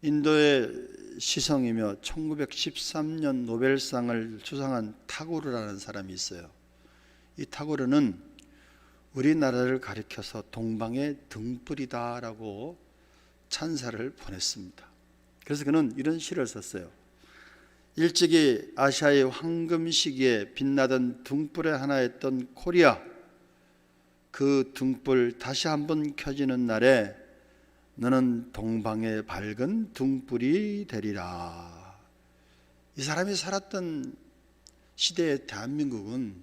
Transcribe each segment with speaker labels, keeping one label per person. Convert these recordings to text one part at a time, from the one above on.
Speaker 1: 인도의 시성이며 1913년 노벨상을 수상한 타고르라는 사람이 있어요. 이 타고르는 우리나라를 가리켜서 동방의 등불이다라고 찬사를 보냈습니다. 그래서 그는 이런 시를 썼어요. 일찍이 아시아의 황금 시기에 빛나던 등불의 하나였던 코리아, 그 등불 다시 한번 켜지는 날에 너는 동방의 밝은 등불이 되리라. 이 사람이 살았던 시대의 대한민국은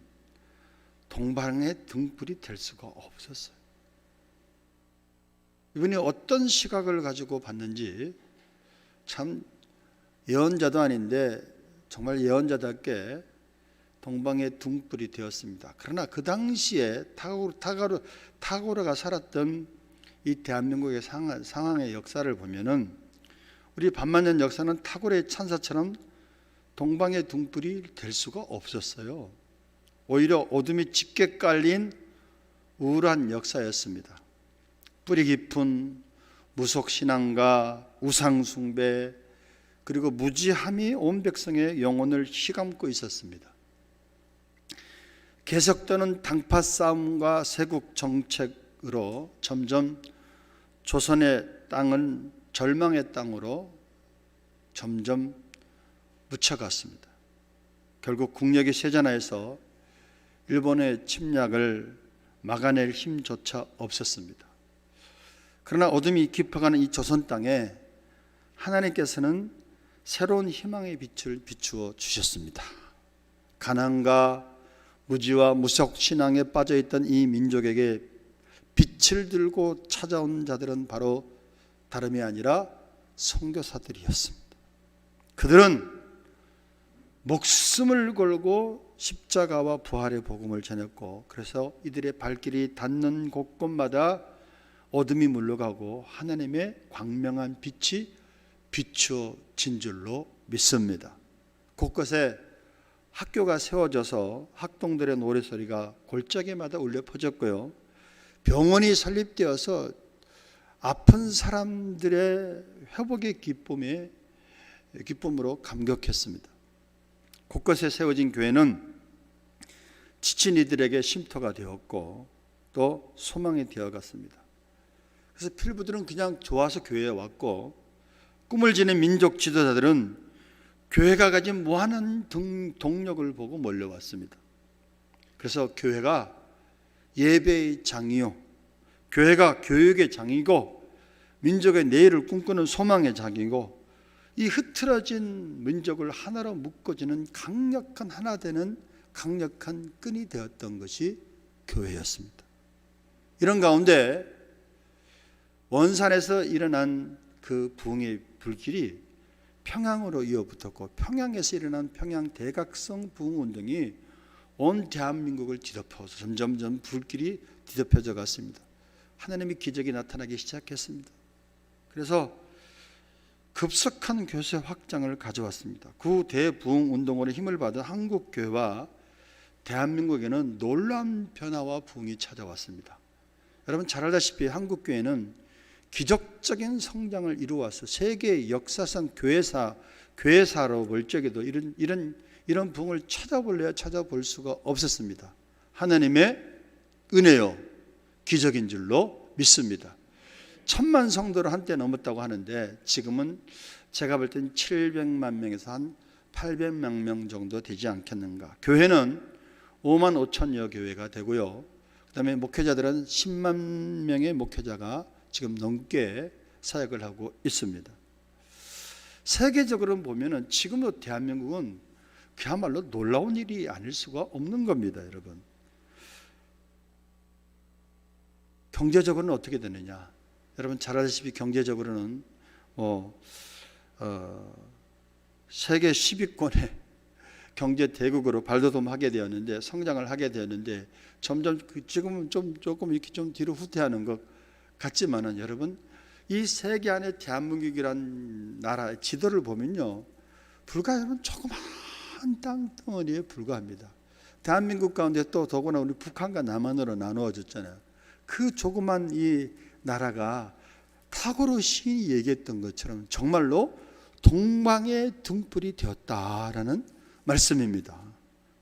Speaker 1: 동방의 등불이 될 수가 없었어요. 이분이 어떤 시각을 가지고 봤는지 참 예언자도 아닌데 정말 예언자답게 동방의 등불이 되었습니다. 그러나 그 당시에 타고르가 살았던 이 대한민국의 상황의 역사를 보면은 우리 반만년 역사는 타고르의 찬사처럼 동방의 등불이 될 수가 없었어요. 오히려 어둠이 짙게 깔린 우울한 역사였습니다. 뿌리 깊은 무속신앙과 우상숭배 그리고 무지함이 온 백성의 영혼을 휘감고 있었습니다. 계속되는 당파 싸움과 세국 정책으로 점점 조선의 땅은 절망의 땅으로 점점 묻혀갔습니다. 결국 국력이 쇠잔하여서 일본의 침략을 막아낼 힘조차 없었습니다. 그러나 어둠이 깊어가는 이 조선 땅에 하나님께서는 새로운 희망의 빛을 비추어 주셨습니다. 가난과 무지와 무속신앙에 빠져있던 이 민족에게 빛을 들고 찾아온 자들은 바로 다름이 아니라 선교사들이었습니다. 그들은 목숨을 걸고 십자가와 부활의 복음을 전했고, 그래서 이들의 발길이 닿는 곳곳마다 어둠이 물러가고 하나님의 광명한 빛이 비추어진 줄로 믿습니다. 곳곳에 학교가 세워져서 학童들의 노래소리가 골짜기마다 울려 퍼졌고요, 병원이 설립되어서 아픈 사람들의 회복의 기쁨으로 감격했습니다. 곳곳에 세워진 교회는 지친 이들에게 쉼터가 되었고 또 소망이 되어갔습니다. 그래서 필부들은 그냥 좋아서 교회에 왔고, 꿈을 지닌 민족 지도자들은 교회가 가진 무한한 동력을 보고 몰려왔습니다. 그래서 교회가 예배의 장이요, 교회가 교육의 장이고, 민족의 내일을 꿈꾸는 소망의 장이고, 이 흐트러진 민족을 하나로 묶어주는 강력한 하나 되는 강력한 끈이 되었던 것이 교회였습니다. 이런 가운데 원산에서 일어난 그 부흥의 불길이 평양으로 이어붙었고, 평양에서 일어난 평양 대각성 부흥운동이 온 대한민국을 뒤덮어서 점점점 불길이 뒤덮여져 갔습니다. 하나님의 기적이 나타나기 시작했습니다. 그래서 급속한 교세 확장을 가져왔습니다. 그 대부흥운동으로 힘을 받은 한국교회와 대한민국에는 놀라운 변화와 부흥이 찾아왔습니다. 여러분 잘 알다시피 한국교회는 기적적인 성장을 이루어서 세계 역사상 교회사로 볼 적에도 이런 부흥을 찾아볼래야 찾아볼 수가 없었습니다. 하나님의 은혜요, 기적인 줄로 믿습니다. 1000만 성도를 한때 넘었다고 하는데 지금은 제가 볼 땐 700만 명에서 한 800만 명 정도 되지 않겠는가. 교회는 5만 5천여 교회가 되고요, 그 다음에 목회자들은 10만 명의 목회자가 지금 넘게 사역을 하고 있습니다. 세계적으로 보면 지금도 대한민국은 그야말로 놀라운 일이 아닐 수가 없는 겁니다. 여러분, 경제적으로는 어떻게 되느냐. 여러분 잘 아시다시피 경제적으로는 세계 10위권의 경제 대국으로 발돋움하게 되었는데, 성장을 하게 되었는데, 점점 지금은 조금 이렇게 좀 뒤로 후퇴하는 것 같지만은, 여러분 이 세계 안에 대한민국이란 나라의 지도를 보면요, 불과 여러분 조그만 땅덩어리에 불과합니다. 대한민국 가운데 또 더구나 우리 북한과 남한으로 나누어졌잖아요. 그 조그만 이 나라가 타고로 시인이 얘기했던 것처럼 정말로 동방의 등불이 되었다라는 말씀입니다.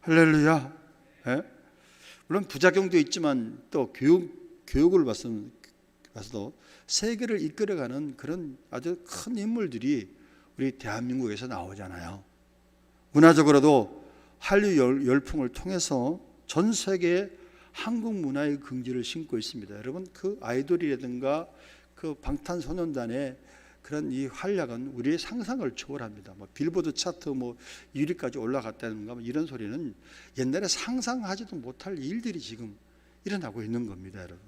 Speaker 1: 할렐루야. 예? 물론 부작용도 있지만 또 교육을 봐서도 세계를 이끌어가는 그런 아주 큰 인물들이 우리 대한민국에서 나오잖아요. 문화적으로도 한류 열풍을 통해서 전 세계에 한국 문화의 긍지를 심고 있습니다. 여러분, 그 아이돌이라든가 그 방탄소년단의 그런 이 활약은 우리의 상상을 초월합니다. 뭐 빌보드 차트 뭐 1위까지 올라갔다는가 뭐 이런 소리는 옛날에 상상하지도 못할 일들이 지금 일어나고 있는 겁니다, 여러분.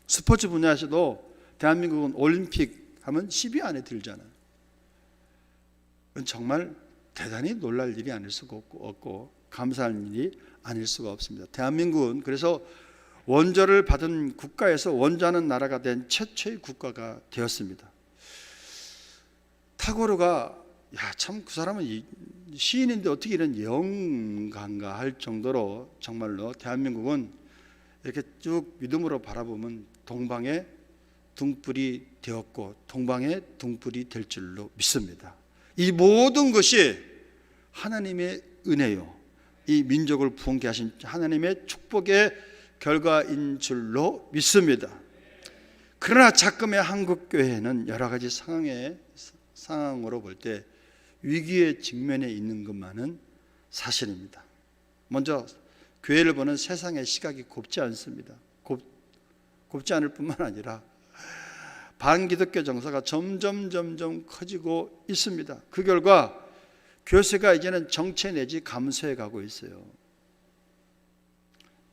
Speaker 1: 스포츠 분야에서도 대한민국은 올림픽 하면 10위 안에 들잖아요. 정말 대단히 놀랄 일이 아닐 수가 없고 감사할 일이 아닐 수가 없습니다. 대한민국은 그래서 원조를 받은 국가에서 원조하는 나라가 된 최초의 국가가 되었습니다. 타고르가 참 그 사람은 시인인데 어떻게 이런 영가인가 할 정도로 정말로 대한민국은 이렇게 쭉 믿음으로 바라보면 동방의 등불이 되었고 동방의 등불이 될 줄로 믿습니다. 이 모든 것이 하나님의 은혜요, 이 민족을 부흥케 하신 하나님의 축복의 결과인 줄로 믿습니다. 그러나 작금의 한국교회는 여러 가지 상황으로 볼 때 위기의 직면에 있는 것만은 사실입니다. 먼저 교회를 보는 세상의 시각이 곱지 않습니다. 곱지 않을 뿐만 아니라 반기독교 정서가 점점 커지고 있습니다. 그 결과 교세가 이제는 정체 내지 감소해 가고 있어요.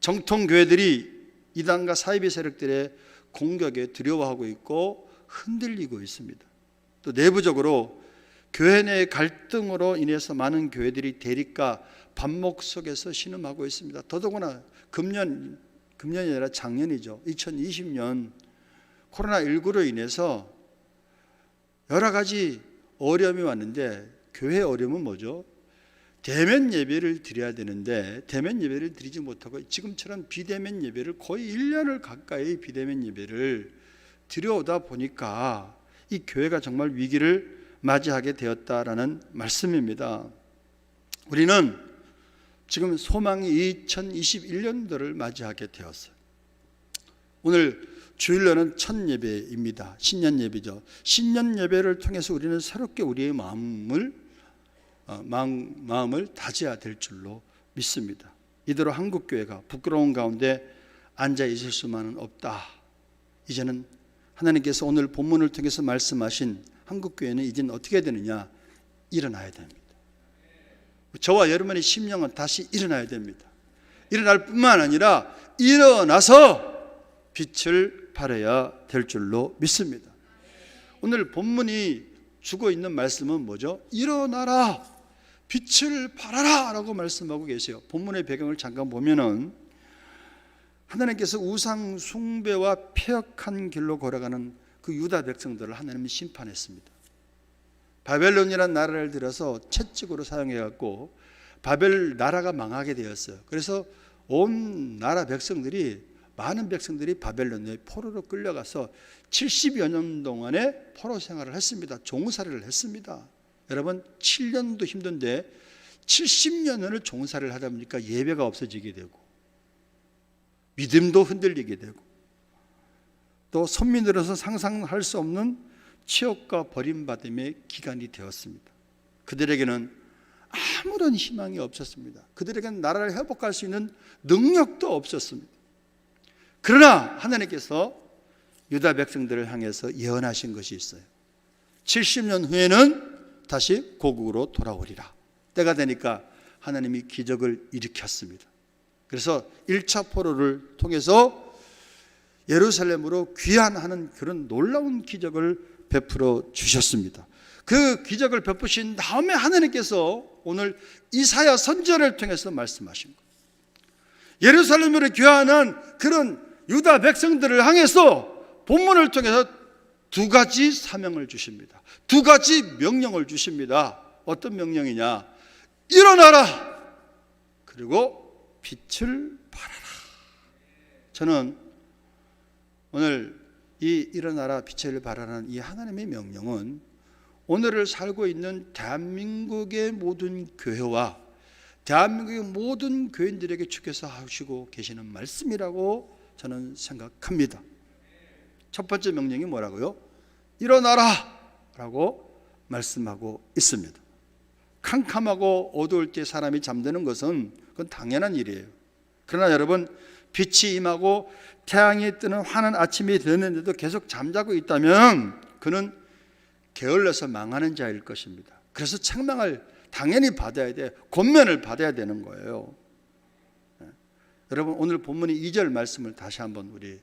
Speaker 1: 정통교회들이 이단과 사이비 세력들의 공격에 두려워하고 있고 흔들리고 있습니다. 또 내부적으로 교회 내 갈등으로 인해서 많은 교회들이 대립과 반목 속에서 신음하고 있습니다. 더더구나 금년이 아니라 작년이죠. 2020년 코로나19로 인해서 여러 가지 어려움이 왔는데 교회 어려움은 뭐죠? 대면 예배를 드려야 되는데 대면 예배를 드리지 못하고 지금처럼 비대면 예배를 거의 1년을 가까이 비대면 예배를 드려오다 보니까 이 교회가 정말 위기를 맞이하게 되었다라는 말씀입니다. 우리는 지금 소망이 2021년도를 맞이하게 되었어요. 오늘 주일로는 첫 예배입니다. 신년 예배죠. 신년 예배를 통해서 우리는 새롭게 우리의 마음을 다져야 될 줄로 믿습니다. 이대로 한국교회가 부끄러운 가운데 앉아 있을 수만은 없다. 이제는 하나님께서 오늘 본문을 통해서 말씀하신 한국교회는 이제는 어떻게 되느냐? 일어나야 됩니다. 저와 여러분의 심령은 다시 일어나야 됩니다. 일어날 뿐만 아니라 일어나서 빛을 발해야 될 줄로 믿습니다. 오늘 본문이 주고 있는 말씀은 뭐죠? 일어나라, 빛을 발하라 라고 말씀하고 계세요. 본문의 배경을 잠깐 보면은 하나님께서 우상 숭배와 폐역한 길로 걸어가는 그 유다 백성들을 하나님이 심판했습니다. 바벨론이라는 나라를 들어서 채찍으로 사용해갖고 바벨 나라가 망하게 되었어요. 그래서 온 나라 백성들이 많은 백성들이 바벨론에 포로로 끌려가서 70여 년 동안의 포로 생활을 했습니다. 종살이를 했습니다. 여러분 7년도 힘든데 70년을 종살이를 하다 보니까 예배가 없어지게 되고 믿음도 흔들리게 되고 또 선민으로서 상상할 수 없는 치욕과 버림받음의 기간이 되었습니다. 그들에게는 아무런 희망이 없었습니다. 그들에게는 나라를 회복할 수 있는 능력도 없었습니다. 그러나 하나님께서 유다 백성들을 향해서 예언하신 것이 있어요. 70년 후에는 다시 고국으로 돌아오리라. 때가 되니까 하나님이 기적을 일으켰습니다. 그래서 1차 포로를 통해서 예루살렘으로 귀환하는 그런 놀라운 기적을 베풀어 주셨습니다. 그 기적을 베푸신 다음에 하나님께서 오늘 이사야 선지자를 통해서 말씀하신 거예요. 예루살렘으로 귀환한 그런 유다 백성들을 향해서 본문을 통해서 두 가지 사명을 주십니다. 두 가지 명령을 주십니다. 어떤 명령이냐? 일어나라! 그리고 빛을 발하라. 저는 오늘 이 일어나라 빛을 발하라는 이 하나님의 명령은 오늘을 살고 있는 대한민국의 모든 교회와 대한민국의 모든 교인들에게 주께서 하시고 계시는 말씀이라고 저는 생각합니다. 첫 번째 명령이 뭐라고요? 일어나라 라고 말씀하고 있습니다. 캄캄하고 어두울 때 사람이 잠드는 것은 그건 당연한 일이에요. 그러나 여러분, 빛이 임하고 태양이 뜨는 환한 아침이 되는데도 계속 잠자고 있다면 그는 게을러서 망하는 자일 것입니다. 그래서 책망을 당연히 받아야 돼. 권면을 받아야 되는 거예요. 여러분, 오늘 본문의 2절 말씀을 다시 한번 우리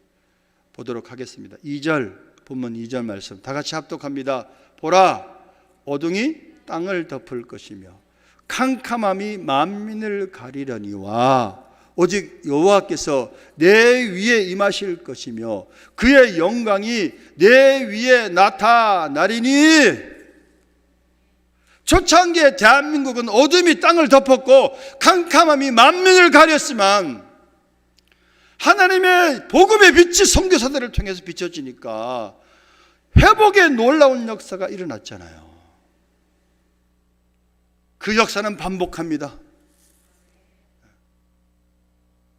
Speaker 1: 보도록 하겠습니다. 2절, 본문 2절 말씀 다 같이 합독합니다. 보라, 어둠이 땅을 덮을 것이며 캄캄함이 만민을 가리려니와 오직 여호와께서 내 위에 임하실 것이며 그의 영광이 내 위에 나타나리니. 초창기에 대한민국은 어둠이 땅을 덮었고 캄캄함이 만민을 가렸지만 하나님의 복음의 빛이 선교사들을 통해서 비춰지니까 회복의 놀라운 역사가 일어났잖아요. 그 역사는 반복합니다.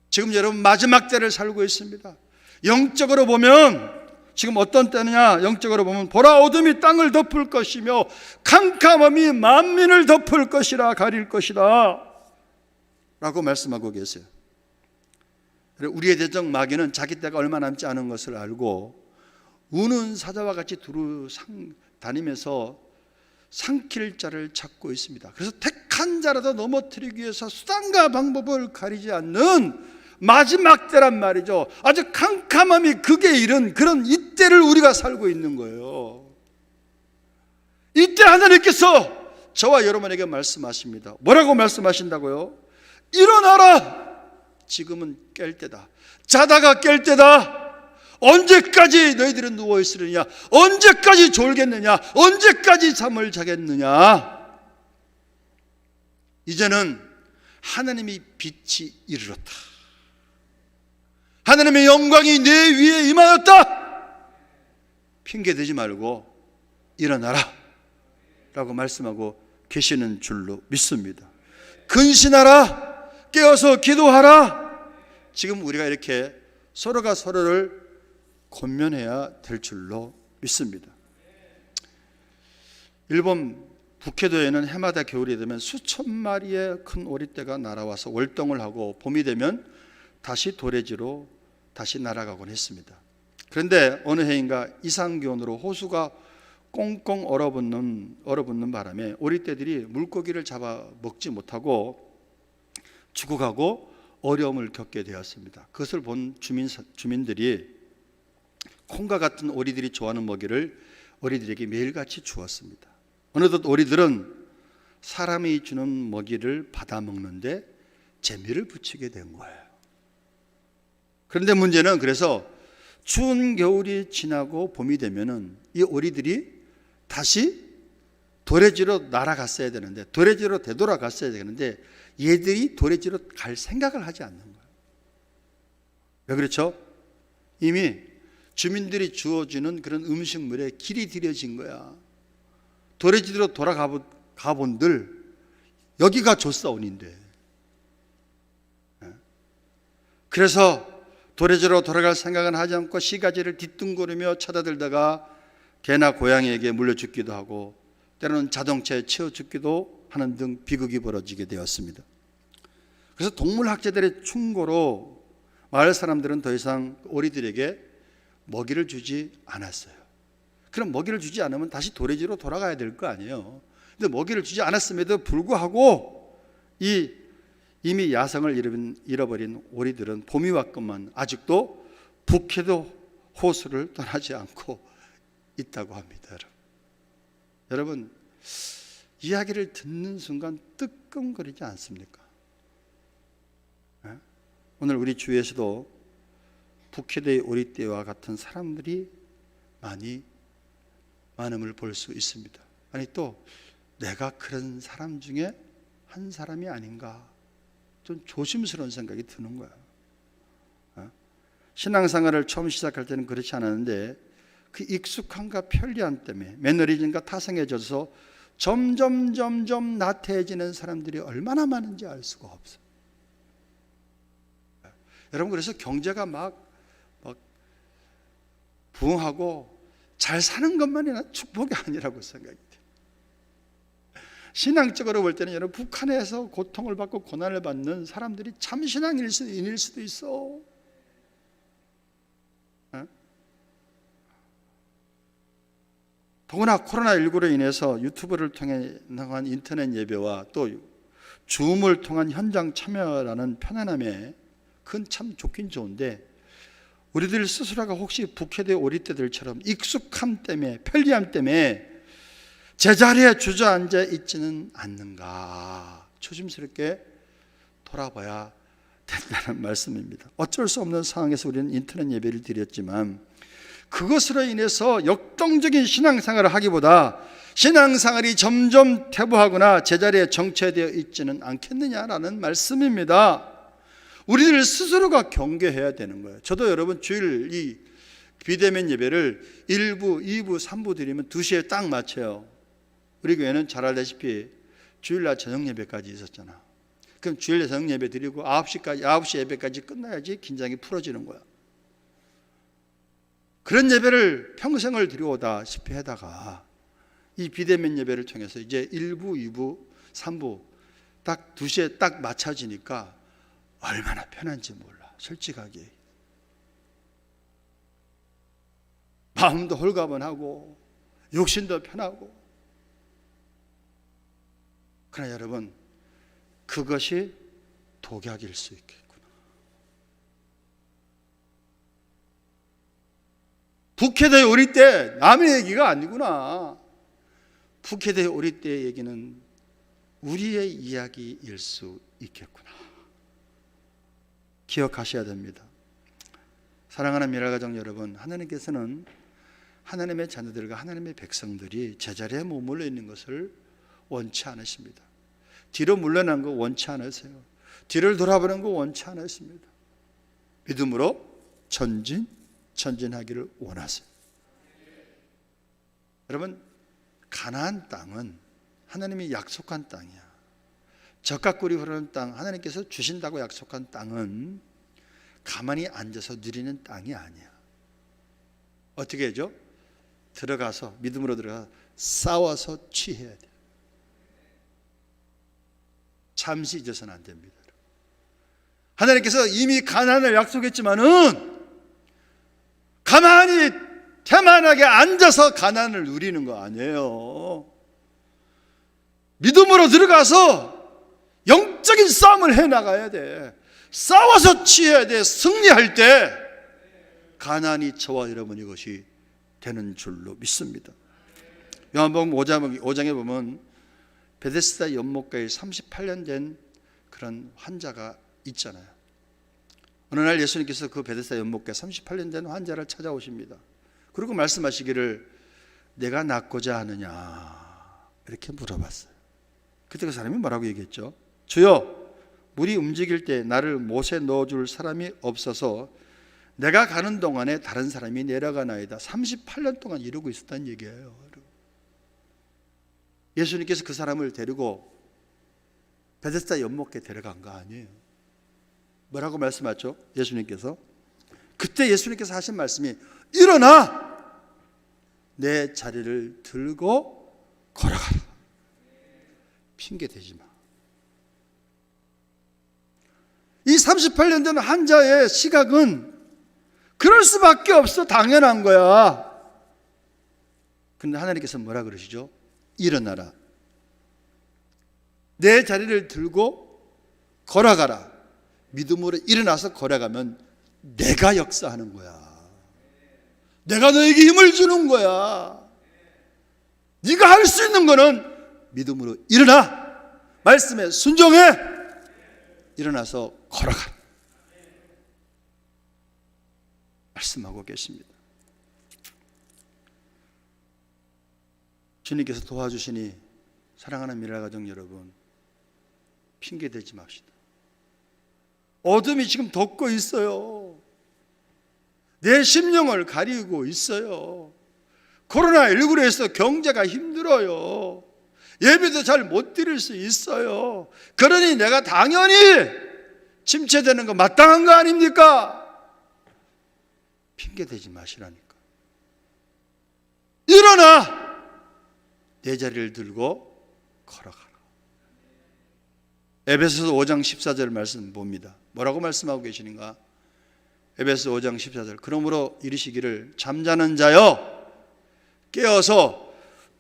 Speaker 1: 지금 여러분 마지막 때를 살고 있습니다. 영적으로 보면 지금 어떤 때느냐? 영적으로 보면 보라, 어둠이 땅을 덮을 것이며 캄캄함이 만민을 덮을 것이라, 가릴 것이다 라고 말씀하고 계세요. 우리의 대적 마귀는 자기 때가 얼마 남지 않은 것을 알고 우는 사자와 같이 두루 다니면서 삼킬 자를 찾고 있습니다. 그래서 택한 자라도 넘어뜨리기 위해서 수단과 방법을 가리지 않는 마지막 때란 말이죠. 아주 캄캄함이 극에 이른 그런 이때를 우리가 살고 있는 거예요. 이때 하나님께서 저와 여러분에게 말씀하십니다. 뭐라고 말씀하신다고요? 일어나라! 지금은 깰 때다. 자다가 깰 때다. 언제까지 너희들은 누워있으느냐? 언제까지 졸겠느냐? 언제까지 잠을 자겠느냐? 이제는 하나님의 빛이 이르렀다. 하나님의 영광이 내 위에 임하였다. 핑계대지 말고 일어나라 라고 말씀하고 계시는 줄로 믿습니다. 근신하라. 깨어서 기도하라. 지금 우리가 이렇게 서로가 서로를 권면해야 될 줄로 믿습니다. 일본 북해도에는 해마다 겨울이 되면 수천 마리의 큰 오리떼가 날아와서 월동을 하고 봄이 되면 다시 도래지로 다시 날아가곤 했습니다. 그런데 어느 해인가 이상기온으로 호수가 꽁꽁 얼어붙는 바람에 오리떼들이 물고기를 잡아 먹지 못하고 죽어가고 어려움을 겪게 되었습니다. 그것을 본 주민들이 콩과 같은 오리들이 좋아하는 먹이를 오리들에게 매일같이 주었습니다. 어느덧 오리들은 사람이 주는 먹이를 받아 먹는데 재미를 붙이게 된 거예요. 그런데 문제는 그래서 추운 겨울이 지나고 봄이 되면은 이 오리들이 다시 도래지로 날아갔어야 되는데, 도래지로 되돌아갔어야 되는데 얘들이 도래지로 갈 생각을 하지 않는 거예요. 왜 그렇죠? 이미 주민들이 주어주는 그런 음식물에 길이 들여진 거야. 도래지로 돌아가본들 여기가 조사원인데. 그래서 도래지로 돌아갈 생각은 하지 않고 시가지를 뒤뚱거리며 쳐다들다가 개나 고양이에게 물려 죽기도 하고 때로는 자동차에 치여 죽기도 하는 등 비극이 벌어지게 되었습니다. 그래서 동물학자들의 충고로 마을 사람들은 더 이상 오리들에게 먹이를 주지 않았어요. 그럼 먹이를 주지 않으면 다시 도래지로 돌아가야 될 거 아니에요. 근데 먹이를 주지 않았음에도 불구하고 이미 야성을 잃어버린 오리들은 봄이 왔건만 아직도 북해도 호수를 떠나지 않고 있다고 합니다. 여러분, 이야기를 듣는 순간 뜨끔거리지 않습니까? 오늘 우리 주위에서도 북해도의 오리떼와 같은 사람들이 많음을 볼 수 있습니다. 아니, 또 내가 그런 사람 중에 한 사람이 아닌가, 좀 조심스러운 생각이 드는 거야. 신앙생활을 처음 시작할 때는 그렇지 않았는데 그 익숙함과 편리함 때문에 매너리즘과 타성해져서 점점 나태해지는 사람들이 얼마나 많은지 알 수가 없어요. 여러분, 그래서 경제가 막 부흥하고 잘 사는 것만이 축복이 아니라고 생각이 돼요. 신앙적으로 볼 때는 여러분, 북한에서 고통을 받고 고난을 받는 사람들이 참 신앙인일 수도 있어. 더구나 코로나19로 인해서 유튜브를 통해 한 인터넷 예배와 또 줌을 통한 현장 참여라는 편안함에 그건 참 좋긴 좋은데, 우리들 스스로가 혹시 북해대 오리떼들처럼 익숙함 때문에, 편리함 때문에 제자리에 주저앉아 있지는 않는가, 조심스럽게 돌아봐야 된다는 말씀입니다. 어쩔 수 없는 상황에서 우리는 인터넷 예배를 드렸지만, 그것으로 인해서 역동적인 신앙생활을 하기보다 신앙생활이 점점 퇴보하거나 제자리에 정체되어 있지는 않겠느냐라는 말씀입니다. 우리들 스스로가 경계해야 되는 거예요. 저도 여러분, 주일 이 비대면 예배를 1부, 2부, 3부 드리면 2시에 딱 맞춰요. 우리 교회는 잘 알다시피 주일날 저녁 예배까지 있었잖아. 그럼 주일 저녁 예배 드리고 9시 예배까지 끝나야지 긴장이 풀어지는 거야. 그런 예배를 평생을 드려오다시피 하다가 이 비대면 예배를 통해서 이제 1부, 2부, 3부 딱 2시에 딱 맞춰지니까 얼마나 편한지 몰라. 솔직하게 마음도 홀가분하고 육신도 편하고. 그러나 여러분, 그것이 독약일 수 있겠구나. 북해대 우리 때 남의 얘기가 아니구나. 북해대 우리 때의 얘기는 우리의 이야기일 수 있겠구나. 기억하셔야 됩니다. 사랑하는 미라가정 여러분, 하나님께서는 하나님의 자녀들과 하나님의 백성들이 제자리에 머물러 있는 것을 원치 않으십니다. 뒤로 물러난 거 원치 않으세요. 뒤를 돌아보는 거 원치 않으십니다. 믿음으로 전진하기를 원하세요. 여러분, 가나안 땅은 하나님이 약속한 땅이야. 젖과 꿀이 흐르는 땅, 하나님께서 주신다고 약속한 땅은 가만히 앉아서 누리는 땅이 아니야. 어떻게 하죠? 들어가서, 믿음으로 들어가서 싸워서 취해야 돼. 잠시 잊어서는 안 됩니다. 하나님께서 이미 가나안을 약속했지만은 가만히 태만하게 앉아서 가나안을 누리는 거 아니에요. 믿음으로 들어가서 영적인 싸움을 해나가야 돼. 싸워서 취해야 돼. 승리할 때 가나안이 저와 여러분 이것이 되는 줄로 믿습니다. 요한복음 5장에 보면 베데스다 연못가에 38년 된 그런 환자가 있잖아요. 어느 날 예수님께서 그 베데스다 연못가에 38년 된 환자를 찾아오십니다. 그리고 말씀하시기를 내가 낫고자 하느냐 이렇게 물어봤어요. 그때 그 사람이 뭐라고 얘기했죠? 주여, 물이 움직일 때 나를 못에 넣어줄 사람이 없어서 내가 가는 동안에 다른 사람이 내려가나이다. 38년 동안 이러고 있었다는 얘기예요. 예수님께서 그 사람을 데리고 베데스다 연못가에 데려간 거 아니에요. 뭐라고 말씀하셨죠? 예수님께서 그때 예수님께서 하신 말씀이 일어나 내 자리를 들고 걸어가라. 핑계 대지 마. 이 38년 된 환자의 시각은 그럴 수밖에 없어. 당연한 거야. 근데 하나님께서 뭐라 그러시죠? 일어나라. 내 자리를 들고 걸어가라. 믿음으로 일어나서 걸어가면 내가 역사하는 거야. 내가 너에게 힘을 주는 거야. 네가 할 수 있는 거는 믿음으로 일어나. 말씀에 순종해. 일어나서 걸어가라. 말씀하고 계십니다. 주님께서 도와주시니 사랑하는 미라가정 여러분, 핑계 대지 맙시다. 어둠이 지금 덮고 있어요. 내 심령을 가리고 있어요. 코로나19로 해서 경제가 힘들어요. 예배도 잘 못 드릴 수 있어요. 그러니 내가 당연히 침체되는 거 마땅한 거 아닙니까? 핑계대지 마시라니까. 일어나! 내 자리를 들고 걸어가라. 에베소서 5장 14절 말씀 봅니다. 뭐라고 말씀하고 계시는가? 에베소 5장 14절. 그러므로 이르시기를 잠자는 자여 깨어서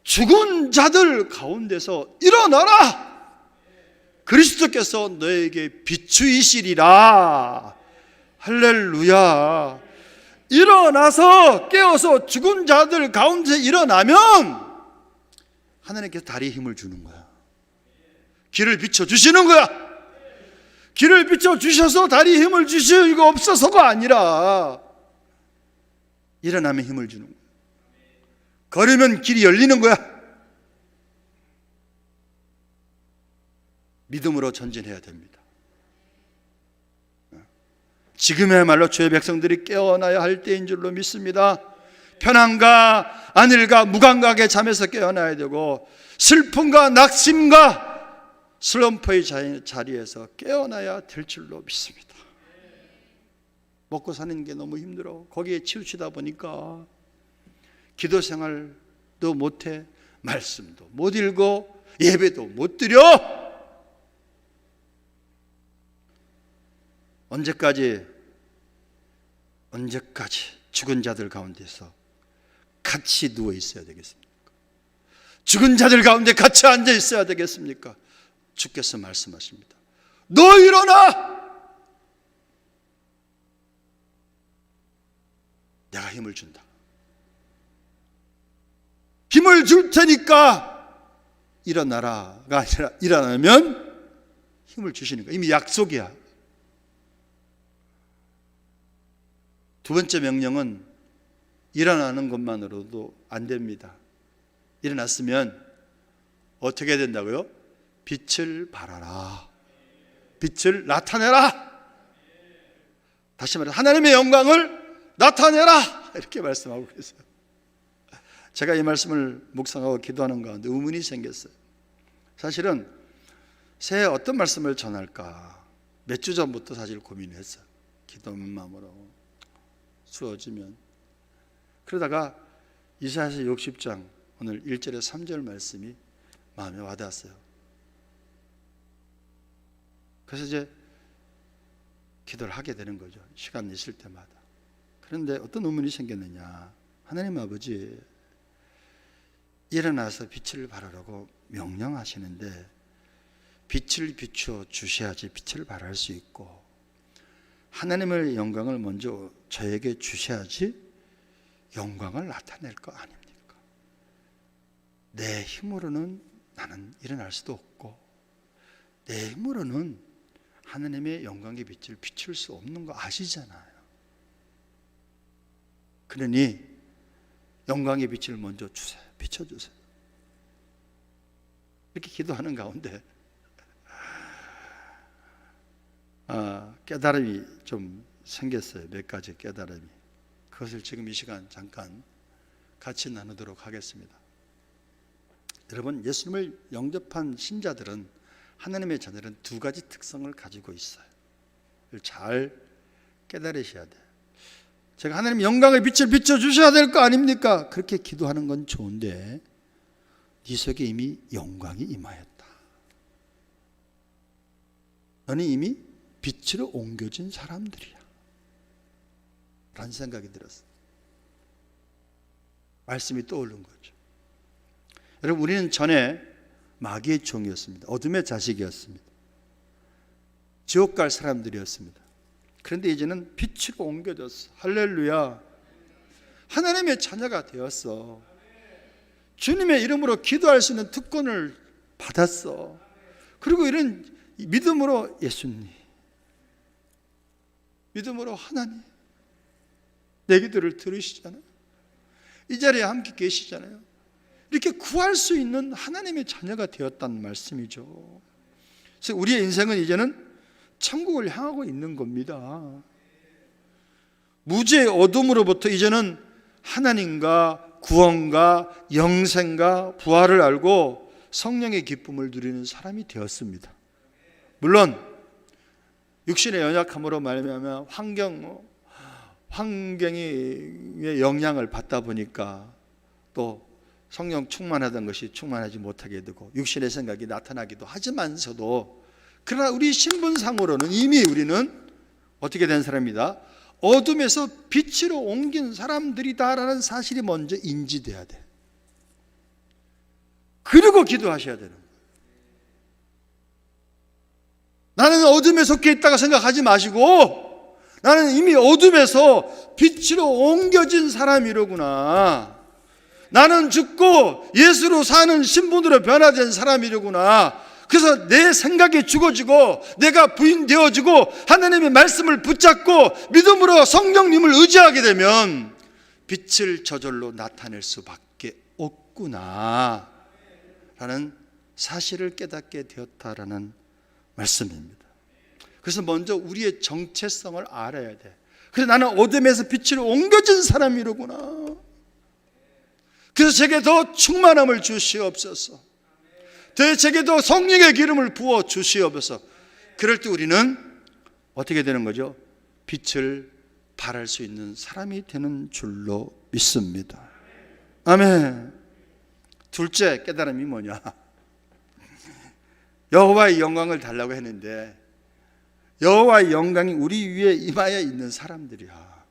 Speaker 1: 죽은 자들 가운데서 일어나라. 그리스도께서 너에게 비추이시리라. 할렐루야. 일어나서 깨어서 죽은 자들 가운데 일어나면 하나님께서 다리에 힘을 주는 거야. 길을 비춰주시는 거야. 길을 비춰주셔서 다리에 힘을 주시고 없어서가 아니라 일어나면 힘을 주는 거야. 걸으면 길이 열리는 거야. 믿음으로 전진해야 됩니다. 지금이야말로 주의 백성들이 깨어나야 할 때인 줄로 믿습니다. 편안과 안일과 무감각의 잠에서 깨어나야 되고 슬픔과 낙심과 슬럼프의 자리에서 깨어나야 될 줄로 믿습니다. 먹고 사는 게 너무 힘들어. 거기에 치우치다 보니까 기도 생활도 못해, 말씀도 못 읽고 예배도 못 드려. 언제까지 죽은 자들 가운데서 같이 누워 있어야 되겠습니까? 죽은 자들 가운데 같이 앉아 있어야 되겠습니까? 주께서 말씀하십니다. 너 일어나! 내가 힘을 준다. 힘을 줄 테니까 일어나라가 아니라 일어나면 힘을 주시는 거야. 이미 약속이야. 두 번째 명령은 일어나는 것만으로도 안 됩니다. 일어났으면 어떻게 된다고요? 빛을 발하라. 빛을 나타내라. 다시 말해 하나님의 영광을 나타내라. 이렇게 말씀하고 계세요. 제가 이 말씀을 묵상하고 기도하는 가운데 의문이 생겼어요. 사실은 새해 어떤 말씀을 전할까 몇 주 전부터 사실 고민했어요. 기도하는 마음으로 주어지면. 그러다가 이사야서 60장 오늘 1절에 3절 말씀이 마음에 와닿았어요. 그래서 이제 기도를 하게 되는 거죠. 시간 있을 때마다. 그런데 어떤 의문이 생겼느냐. 하나님 아버지 일어나서 빛을 발하라고 명령하시는데 빛을 비추어 주셔야지 빛을 발할 수 있고 하나님의 영광을 먼저 저에게 주셔야지 영광을 나타낼 거 아닙니까? 내 힘으로는 나는 일어날 수도 없고 내 힘으로는 하나님의 영광의 빛을 비출 수 없는 거 아시잖아요. 그러니 영광의 빛을 먼저 주세요. 비춰주세요. 이렇게 기도하는 가운데 깨달음이 좀 생겼어요. 몇 가지 깨달음이. 그것을 지금 이 시간 잠깐 같이 나누도록 하겠습니다. 여러분, 예수님을 영접한 신자들은 하나님의 자녀는 두 가지 특성을 가지고 있어요. 이걸 잘 깨달으셔야 돼요. 제가 하나님 영광의 빛을 비춰주셔야 될 거 아닙니까? 그렇게 기도하는 건 좋은데 네 속에 이미 영광이 임하였다. 너는 이미 빛으로 옮겨진 사람들이야 라는 생각이 들었어요. 말씀이 떠오른 거죠. 여러분, 우리는 전에 마귀의 종이었습니다. 어둠의 자식이었습니다. 지옥 갈 사람들이었습니다. 그런데 이제는 빛으로 옮겨졌어. 할렐루야. 하나님의 자녀가 되었어. 주님의 이름으로 기도할 수 있는 특권을 받았어. 그리고 이런 믿음으로 예수님, 믿음으로 하나님, 내 기도를 들으시잖아요. 이 자리에 함께 계시잖아요. 이렇게 구할 수 있는 하나님의 자녀가 되었다는 말씀이죠. 그래서 우리의 인생은 이제는 천국을 향하고 있는 겁니다. 무죄의 어둠으로부터 이제는 하나님과 구원과 영생과 부활을 알고 성령의 기쁨을 누리는 사람이 되었습니다. 물론 육신의 연약함으로 말미암아 환경의 영향을 받다 보니까 또 성령 충만하던 것이 충만하지 못하게 되고 육신의 생각이 나타나기도 하지만서도, 그러나 우리 신분상으로는 이미 우리는 어떻게 된 사람이다? 어둠에서 빛으로 옮긴 사람들이다라는 사실이 먼저 인지돼야 돼. 그리고 기도하셔야 되는 거예요. 나는 어둠에 속해 있다가 생각하지 마시고, 나는 이미 어둠에서 빛으로 옮겨진 사람이로구나. 나는 죽고 예수로 사는 신분으로 변화된 사람이로구나. 그래서 내 생각이 죽어지고 내가 부인되어지고 하나님의 말씀을 붙잡고 믿음으로 성령님을 의지하게 되면 빛을 저절로 나타낼 수밖에 없구나 라는 사실을 깨닫게 되었다라는 말씀입니다. 그래서 먼저 우리의 정체성을 알아야 돼. 그래서 나는 어둠에서 빛으로 옮겨진 사람이로구나. 그래서 제게 더 충만함을 주시옵소서. 제게도 성령의 기름을 부어 주시옵소서. 그럴 때 우리는 어떻게 되는 거죠? 빛을 발할 수 있는 사람이 되는 줄로 믿습니다. 아멘. 둘째 깨달음이 뭐냐? 여호와의 영광을 달라고 했는데 여호와의 영광이 우리 위에 임하여 있는 사람들이야.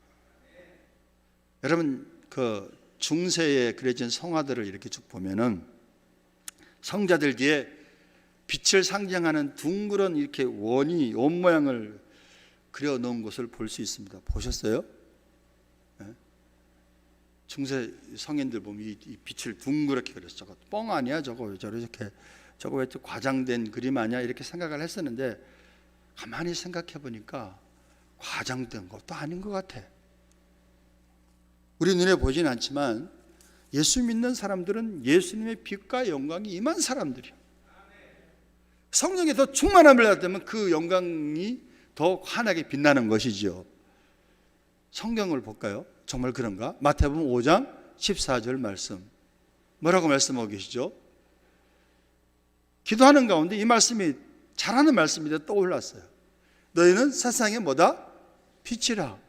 Speaker 1: 여러분 그 중세에 그려진 성화들을 이렇게 쭉 보면은 성자들 뒤에 빛을 상징하는 둥그런 이렇게 원이 원 모양을 그려 놓은 것을 볼 수 있습니다. 보셨어요? 네? 중세 성인들 보면 이 빛을 둥그렇게 그렸어. 저거 뻥 아니야? 저거 저렇게 저거 왜 또 과장된 그림 아니야? 이렇게 생각을 했었는데 가만히 생각해 보니까 과장된 것도 아닌 것 같아. 우리 눈에 보진 않지만 예수 믿는 사람들은 예수님의 빛과 영광이 임한 사람들이야. 성령에 더 충만함을 받으면 그 영광이 더 환하게 빛나는 것이죠. 성경을 볼까요? 정말 그런가? 마태복음 5장 14절 말씀 뭐라고 말씀하고 계시죠? 기도하는 가운데 이 말씀이 잘하는 말씀이 떠올랐어요. 너희는 세상에 뭐다? 빛이라.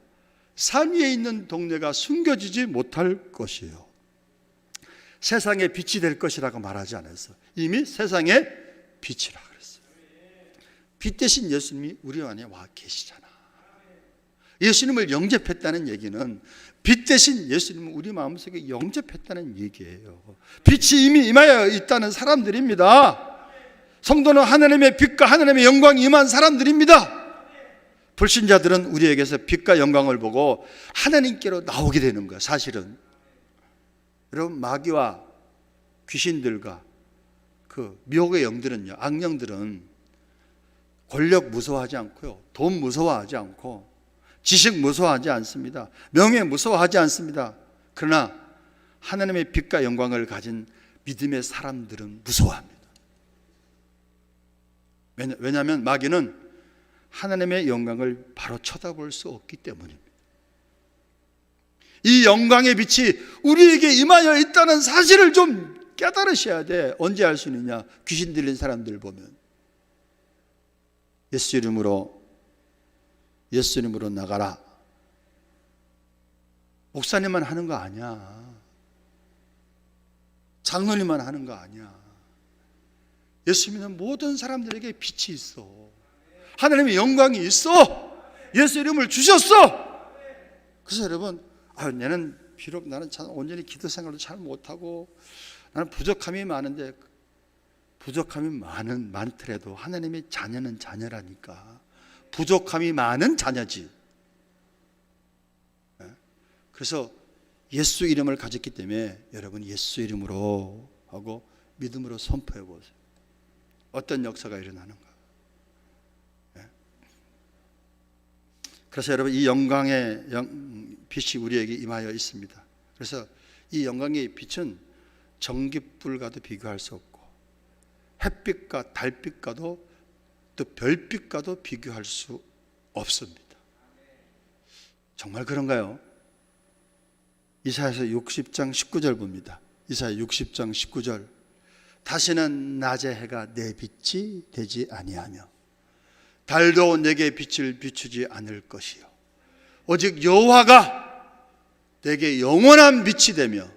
Speaker 1: 산 위에 있는 동네가 숨겨지지 못할 것이에요. 세상에 빛이 될 것이라고 말하지 않았어. 이미 세상에 빛이라 그랬어요. 빛 대신 예수님이 우리 안에 와 계시잖아. 예수님을 영접했다는 얘기는 빛 대신 예수님을 우리 마음속에 영접했다는 얘기예요. 빛이 이미 임하여 있다는 사람들입니다. 성도는 하나님의 빛과 하나님의 영광이 임한 사람들입니다. 불신자들은 우리에게서 빛과 영광을 보고 하나님께로 나오게 되는 거야. 사실은 여러분 마귀와 귀신들과 그 미혹의 영들은요, 악령들은 권력 무서워하지 않고요, 돈 무서워하지 않고 지식 무서워하지 않습니다. 명예 무서워하지 않습니다. 그러나 하나님의 빛과 영광을 가진 믿음의 사람들은 무서워합니다. 왜냐하면 마귀는 하나님의 영광을 바로 쳐다볼 수 없기 때문입니다. 이 영광의 빛이 우리에게 임하여 있다는 사실을 좀 깨달으셔야 돼. 언제 알 수 있느냐? 귀신 들린 사람들 보면 예수 이름으로 나가라. 목사님만 하는 거 아니야. 장로님만 하는 거 아니야. 예수 믿는 모든 사람들에게 빛이 있어. 하나님의 영광이 있어. 예수 이름을 주셨어. 그래서 여러분, 나는 비록 나는 참 온전히 기도 생활도 잘 못하고 나는 부족함이 많은데, 부족함이 많더라도 하나님의 자녀는 자녀라니까. 부족함이 많은 자녀지. 그래서 예수 이름을 가졌기 때문에 여러분 예수 이름으로 하고 믿음으로 선포해 보세요. 어떤 역사가 일어나는가. 그래서 여러분 이 영광의 빛이 우리에게 임하여 있습니다. 그래서 이 영광의 빛은 전기불과도 비교할 수 없고 햇빛과 달빛과도 또 별빛과도 비교할 수 없습니다. 정말 그런가요? 이사야서 60장 19절 봅니다. 이사야 60장 19절. 다시는 낮의 해가 내 빛이 되지 아니하며 달도 내게 빛을 비추지 않을 것이요 오직 여호와가 내게 영원한 빛이 되며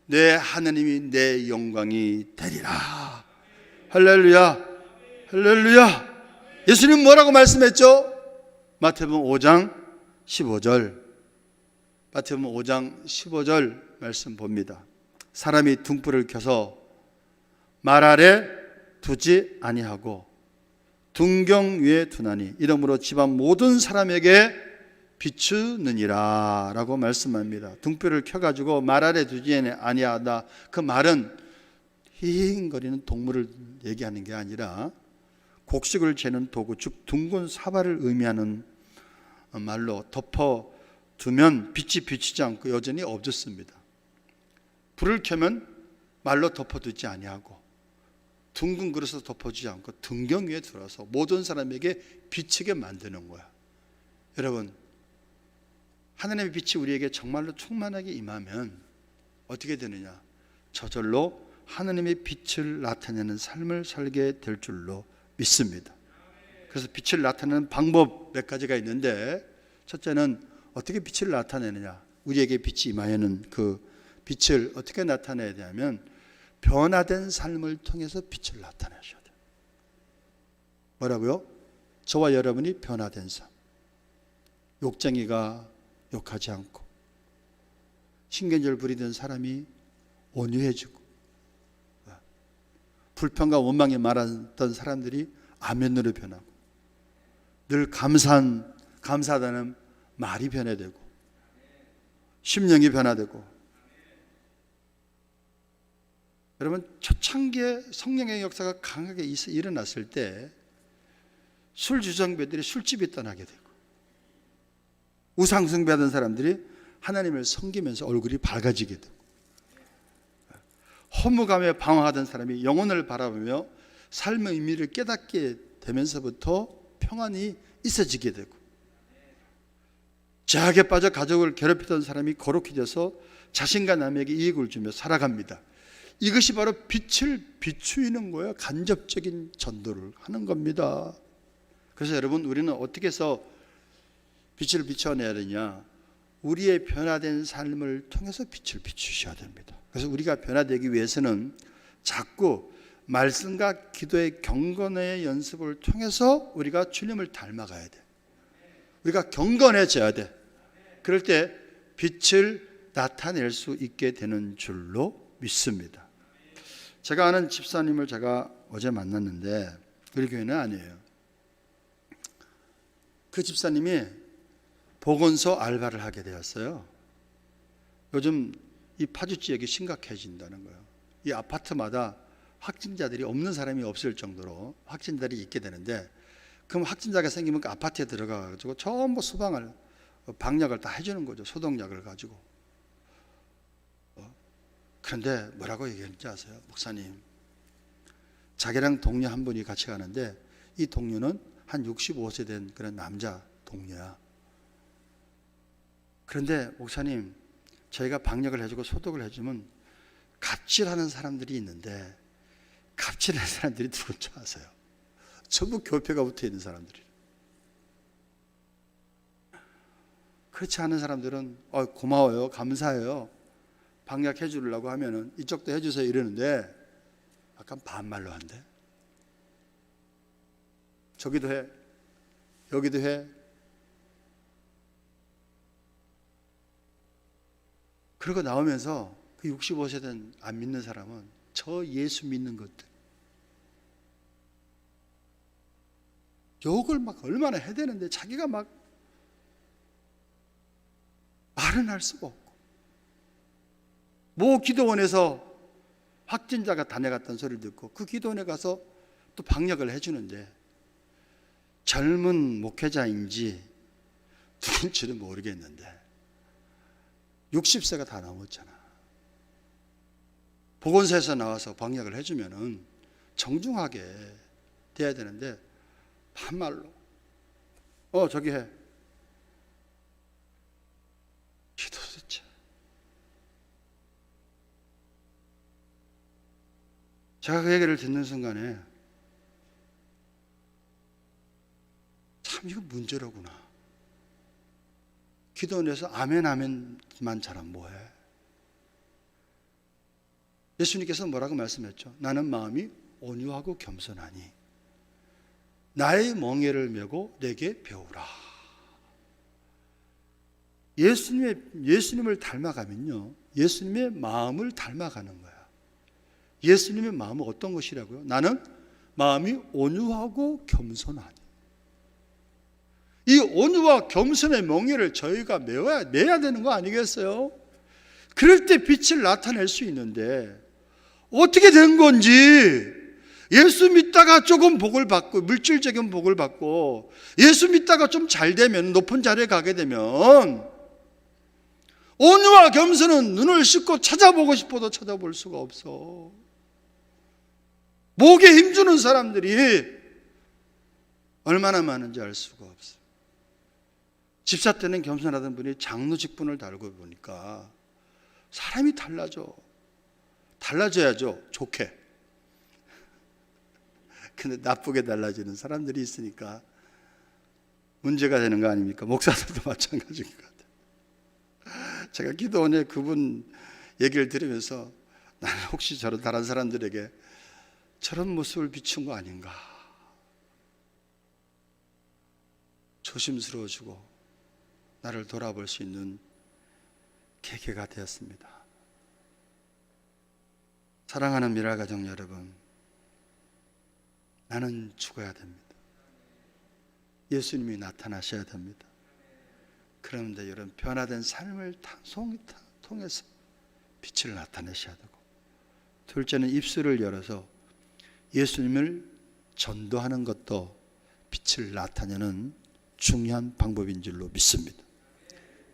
Speaker 1: 내 하나님이 내 영광이 되리라. 할렐루야, 할렐루야. 예수님 뭐라고 말씀했죠? 마태복음 5장 15절. 마태복음 5장 15절 말씀 봅니다. 사람이 등불을 켜서 말 아래 두지 아니하고 등경 위에 두나니 이러므로 집안 모든 사람에게 비추느니라 라고 말씀합니다. 등불을 켜가지고 말 아래 두지 아니하다. 그 말은 휘잉거리는 동물을 얘기하는 게 아니라 곡식을 재는 도구, 즉 둥근 사발을 의미하는 말로 덮어두면 빛이 비치지 않고 여전히 어둡습니다. 불을 켜면 말로 덮어두지 아니하고 둥근 그릇에서 덮어주지 않고 등경 위에 들어서 모든 사람에게 비치게 만드는 거야. 여러분, 하나님의 빛이 우리에게 정말로 충만하게 임하면 어떻게 되느냐? 저절로 하나님의 빛을 나타내는 삶을 살게 될 줄로 믿습니다. 그래서 빛을 나타내는 방법 몇 가지가 있는데, 첫째는 어떻게 빛을 나타내느냐? 우리에게 빛이 임하여는 그 빛을 어떻게 나타내야 되냐면 변화된 삶을 통해서 빛을 나타내셔야 돼요. 뭐라고요? 저와 여러분이 변화된 삶. 욕쟁이가 욕하지 않고 신경질 부리던 사람이 온유해지고 불평과 원망이 많았던 사람들이 아멘으로 변하고 늘 감사하다는 말이 변화되고 심령이 변화되고. 여러분, 초창기에 성령의 역사가 강하게 일어났을 때 술주정배들이 술집이 떠나게 되고 우상숭배하던 사람들이 하나님을 섬기면서 얼굴이 밝아지게 되고 허무감에 방황하던 사람이 영혼을 바라보며 삶의 의미를 깨닫게 되면서부터 평안이 있어지게 되고 죄악에 빠져 가족을 괴롭히던 사람이 거룩해져서 자신과 남에게 이익을 주며 살아갑니다. 이것이 바로 빛을 비추이는 거예요. 간접적인 전도를 하는 겁니다. 그래서 여러분, 우리는 어떻게 해서 빛을 비춰내야 되냐? 우리의 변화된 삶을 통해서 빛을 비추셔야 됩니다. 그래서 우리가 변화되기 위해서는 자꾸 말씀과 기도의 경건의 연습을 통해서 우리가 주님을 닮아가야 돼. 우리가 경건해져야 돼. 그럴 때 빛을 나타낼 수 있게 되는 줄로 믿습니다. 제가 아는 집사님을 제가 어제 만났는데 우리 교회는 아니에요. 그 집사님이 보건소 알바를 하게 되었어요. 요즘 이 파주 지역이 심각해진다는 거예요. 이 아파트마다 확진자들이 없는 사람이 없을 정도로 확진자들이 있게 되는데, 그럼 확진자가 생기면 그 아파트에 들어가가지고 전부 방역을 다 해주는 거죠. 소독약을 가지고. 그런데 뭐라고 얘기했는지 아세요? 목사님, 자기랑 동료 한 분이 같이 가는데 이 동료는 한 65세 된 그런 남자 동료야. 그런데 목사님, 저희가 방역을 해주고 소독을 해주면 갑질하는 사람들이 있는데 갑질하는 사람들이 누군지 아세요? 전부 교표가 붙어있는 사람들이. 그렇지 않은 사람들은 고마워요, 감사해요, 방역해 주려고 하면은 이쪽도 해주세요 이러는데 약간 반말로 한대. 저기도 해, 여기도 해. 그러고 나오면서 그 65세 된 안 믿는 사람은 저 예수 믿는 것들 욕을 막 얼마나 해야 되는데 자기가 막 말은 할 수가 없고, 모 기도원에서 확진자가 다녀갔다는 소리를 듣고 그 기도원에 가서 또 방역을 해주는데 젊은 목회자인지 누군지는 모르겠는데 60세가 다 넘었잖아. 보건소에서 나와서 방역을 해주면은 정중하게 돼야 되는데 반말로 저기 해. 기도 듣자. 제가 그 얘기를 듣는 순간에 참 이거 문제로구나. 기도원에서 아멘 아멘만 잘하면 뭐해? 예수님께서 뭐라고 말씀했죠? 나는 마음이 온유하고 겸손하니 나의 멍에를 메고 내게 배우라. 예수님을 닮아가면요, 예수님의 마음을 닮아가는 거야. 예수님의 마음은 어떤 것이라고요? 나는 마음이 온유하고 겸손하니. 이 온유와 겸손의 멍에를 저희가 매야 되는 거 아니겠어요? 그럴 때 빛을 나타낼 수 있는데 어떻게 된 건지, 예수 믿다가 조금 복을 받고, 물질적인 복을 받고, 예수 믿다가 좀 잘 되면, 높은 자리에 가게 되면 온유와 겸손은 눈을 씻고 찾아보고 싶어도 찾아볼 수가 없어. 목에 힘주는 사람들이 얼마나 많은지 알 수가 없어. 집사 때는 겸손하던 분이 장로 직분을 달고 보니까 사람이 달라져야죠, 좋게. 근데 나쁘게 달라지는 사람들이 있으니까 문제가 되는 거 아닙니까? 목사들도 마찬가지인 것 같아요. 제가 기도원에 그분 얘기를 들으면서 나는 혹시 저런 다른 사람들에게 저런 모습을 비춘 거 아닌가, 조심스러워지고 나를 돌아볼 수 있는 계기가 되었습니다. 사랑하는 미랄가정 여러분, 나는 죽어야 됩니다. 예수님이 나타나셔야 됩니다. 그런데 이런 변화된 삶을 통해서 빛을 나타내셔야 되고, 둘째는 입술을 열어서 예수님을 전도하는 것도 빛을 나타내는 중요한 방법인 줄로 믿습니다.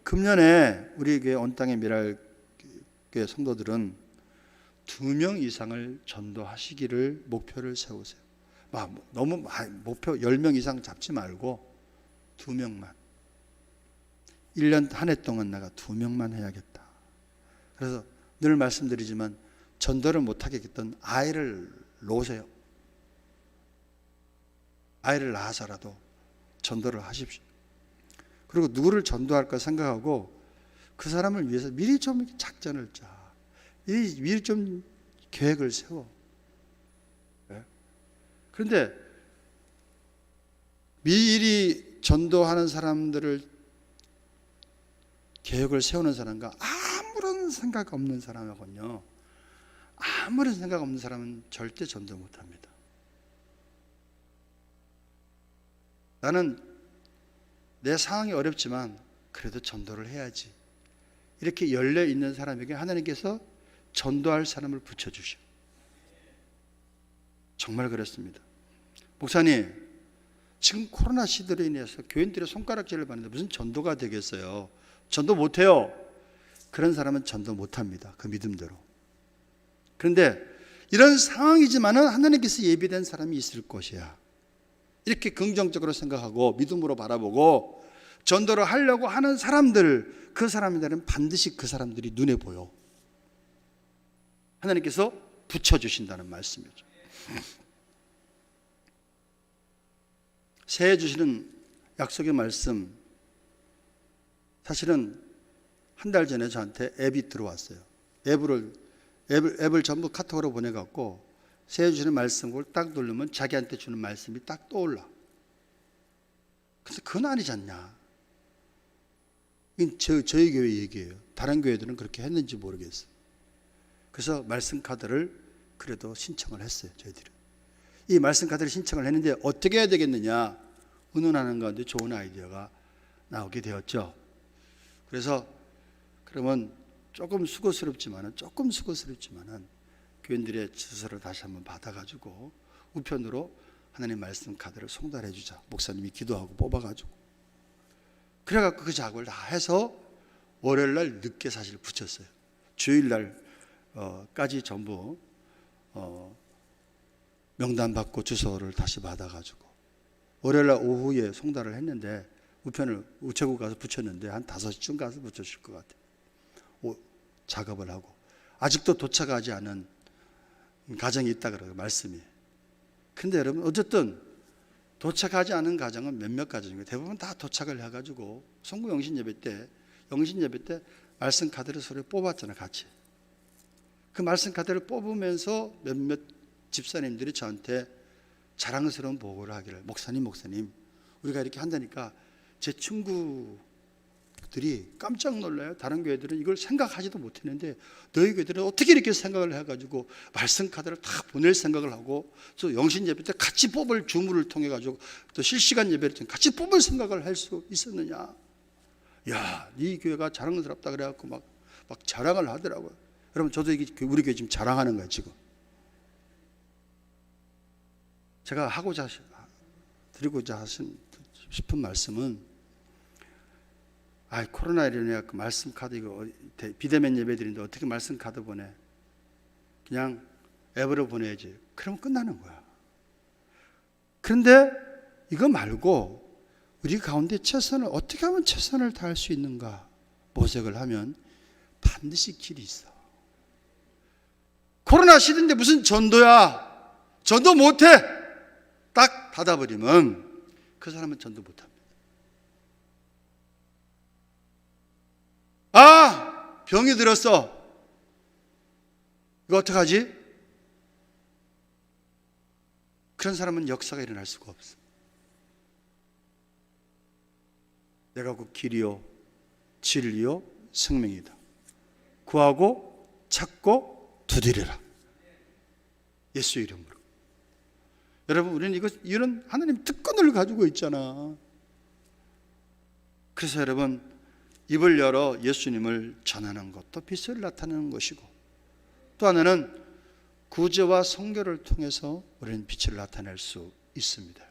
Speaker 1: 금년에 우리 교회 온땅의 미랄교회 성도들은 2명 이상을 전도하시기를 목표를 세우세요. 너무 목표 10명 이상 잡지 말고 2명만. 1년 한 해 동안 내가 2명만 해야겠다. 그래서 늘 말씀드리지만 전도를 못하겠던 아이를 놓으세요. 아이를 낳아서라도 전도를 하십시오. 그리고 누구를 전도할까 생각하고 그 사람을 위해서 미리 좀 작전을 짜. 미리 좀 계획을 세워. 그런데 미리 전도하는 사람들을 계획을 세우는 사람과 아무런 생각 없는 사람하고는요, 아무런 생각 없는 사람은 절대 전도 못합니다. 나는 내 상황이 어렵지만 그래도 전도를 해야지, 이렇게 열려 있는 사람에게 하나님께서 전도할 사람을 붙여주셔. 정말 그렇습니다. 목사님, 지금 코로나 시대로 인해서 교인들의 손가락질을 받는데 무슨 전도가 되겠어요? 전도 못해요. 그런 사람은 전도 못합니다. 그 믿음대로. 그런데 이런 상황이지만은 하나님께서 예비된 사람이 있을 것이야, 이렇게 긍정적으로 생각하고 믿음으로 바라보고 전도를 하려고 하는 사람들, 그 사람들은 반드시 그 사람들이 눈에 보여. 하나님께서 붙여주신다는 말씀이죠. 새해 주시는 약속의 말씀, 사실은 한 달 전에 저한테 앱이 들어왔어요. 앱을 전부 카톡으로 보내갖고 새해 주시는 말씀을 딱 누르면 자기한테 주는 말씀이 딱 떠올라. 근데 그건 아니지 않냐. 저희 교회 얘기예요. 다른 교회들은 그렇게 했는지 모르겠어요. 그래서 말씀 카드를 그래도 신청을 했어요. 저희들은 이 말씀 카드를 신청을 했는데 어떻게 해야 되겠느냐, 의논하는 가운데 좋은 아이디어가 나오게 되었죠. 그래서 그러면 조금 수고스럽지만은 교인들의 주소를 다시 한번 받아가지고 우편으로 하나님 말씀 카드를 송달해 주자. 목사님이 기도하고 뽑아가지고, 그래갖고 그 작업을 다 해서 월요일날 늦게 사실 붙였어요. 주일날까지 전부 명단 받고 주소를 다시 받아가지고 월요일날 오후에 송달을 했는데 우편을 우체국 가서 붙였는데 한 5시쯤 가서 붙였을 것 같아요. 작업을 하고 아직도 도착하지 않은 가정이 있다 그래요, 말씀이. 근데 여러분 어쨌든 도착하지 않은 가정은 몇몇 가정이고 대부분 다 도착을 해가지고 송구 영신 예배 때 말씀 카드를 서로 뽑았잖아요, 같이. 그 말씀 카드를 뽑으면서 몇몇 집사님들이 저한테 자랑스러운 보고를 하기를, 목사님 우리가 이렇게 한다니까 제 친구들이 깜짝 놀라요. 다른 교회들은 이걸 생각하지도 못했는데 너희 교회들은 어떻게 이렇게 생각을 해가지고 말씀 카드를 다 보낼 생각을 하고, 또 영신 예배 때 같이 뽑을 주무를 통해 가지고 또 실시간 예배를 통해 같이 뽑을 생각을 할 수 있었느냐. 야, 네 교회가 자랑스럽다 그래갖고 막 자랑을 하더라고요. 여러분 저도 이게 우리 교회 지금 자랑하는 거예요, 지금. 제가 드리고자 싶은 말씀은, 코로나19로 말씀 카드 이거 비대면 예배드리는데 어떻게 말씀 카드 보내? 그냥 앱으로 보내야지. 그러면 끝나는 거야. 그런데 이거 말고 우리 가운데 어떻게 하면 최선을 다할 수 있는가 모색을 하면 반드시 길이 있어. 코로나 시대인데 무슨 전도야? 전도 못해. 딱 닫아버리면 그 사람은 전도 못합니다. 병이 들었어. 이거 어떡하지? 그런 사람은 역사가 일어날 수가 없어. 내가 그 길이요 진리요 생명이다. 구하고 찾고 두드리라. 예수 이름으로. 여러분 우리는 이런 하나님 특권을 가지고 있잖아. 그래서 여러분 입을 열어 예수님을 전하는 것도 빛을 나타내는 것이고, 또 하나는 구제와 선교를 통해서 우리는 빛을 나타낼 수 있습니다.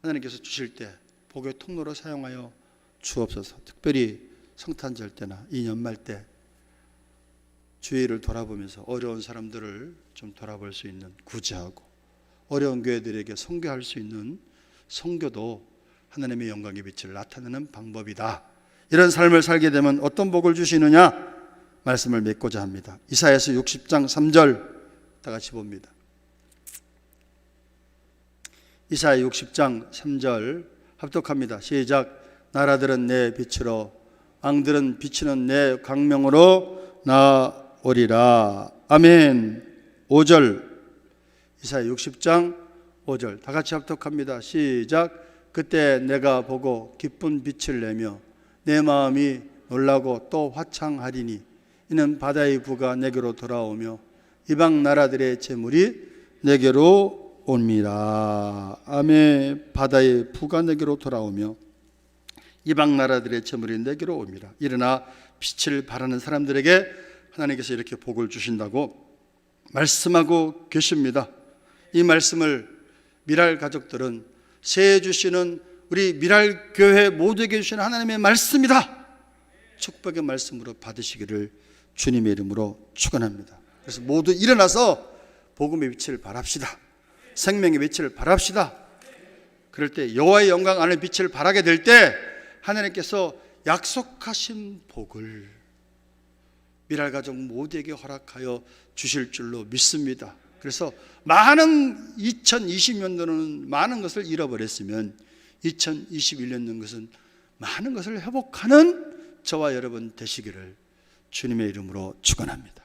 Speaker 1: 하나님께서 주실 때 복의 통로로 사용하여 주옵소서. 특별히 성탄절 때나 이 연말 때 주위를 돌아보면서 어려운 사람들을 좀 돌아볼 수 있는 구제하고, 어려운 교회들에게 선교할 수 있는 선교도 하나님의 영광의 빛을 나타내는 방법이다. 이런 삶을 살게 되면 어떤 복을 주시느냐 말씀을 맺고자 합니다. 이사야서 60장 3절 다 같이 봅니다. 이사야 60장 3절 합독합니다. 시작. 나라들은 내 빛으로, 왕들은 비치는 내 광명으로 나오리라. 아멘. 5절. 이사야 60장 5절 다 같이 합독합니다. 시작. 그때 내가 보고 기쁜 빛을 내며 내 마음이 놀라고 또 화창하리니 이는 바다의 부가 내게로 돌아오며 이방 나라들의 재물이 내게로 옵니다. 아멘. 바다의 부가 내게로 돌아오며 이방 나라들의 재물이 내게로 옵니다. 일어나 빛을 바라는 사람들에게 하나님께서 이렇게 복을 주신다고 말씀하고 계십니다. 이 말씀을 미랄 가족들은 새해 주시는 우리 미랄 교회 모두에게 주시는 하나님의 말씀이다. 축복의 말씀으로 받으시기를 주님의 이름으로 축원합니다. 그래서 모두 일어나서 복음의 빛을 발합시다. 생명의 빛을 발합시다. 그럴 때 여호와의 영광 안에 빛을 발하게 될 때 하나님께서 약속하신 복을 미랄 가족 모두에게 허락하여 주실 줄로 믿습니다. 그래서 많은 2020년도는 많은 것을 잃어버렸으면 2021년도는 것은 많은 것을 회복하는 저와 여러분 되시기를 주님의 이름으로 축원합니다.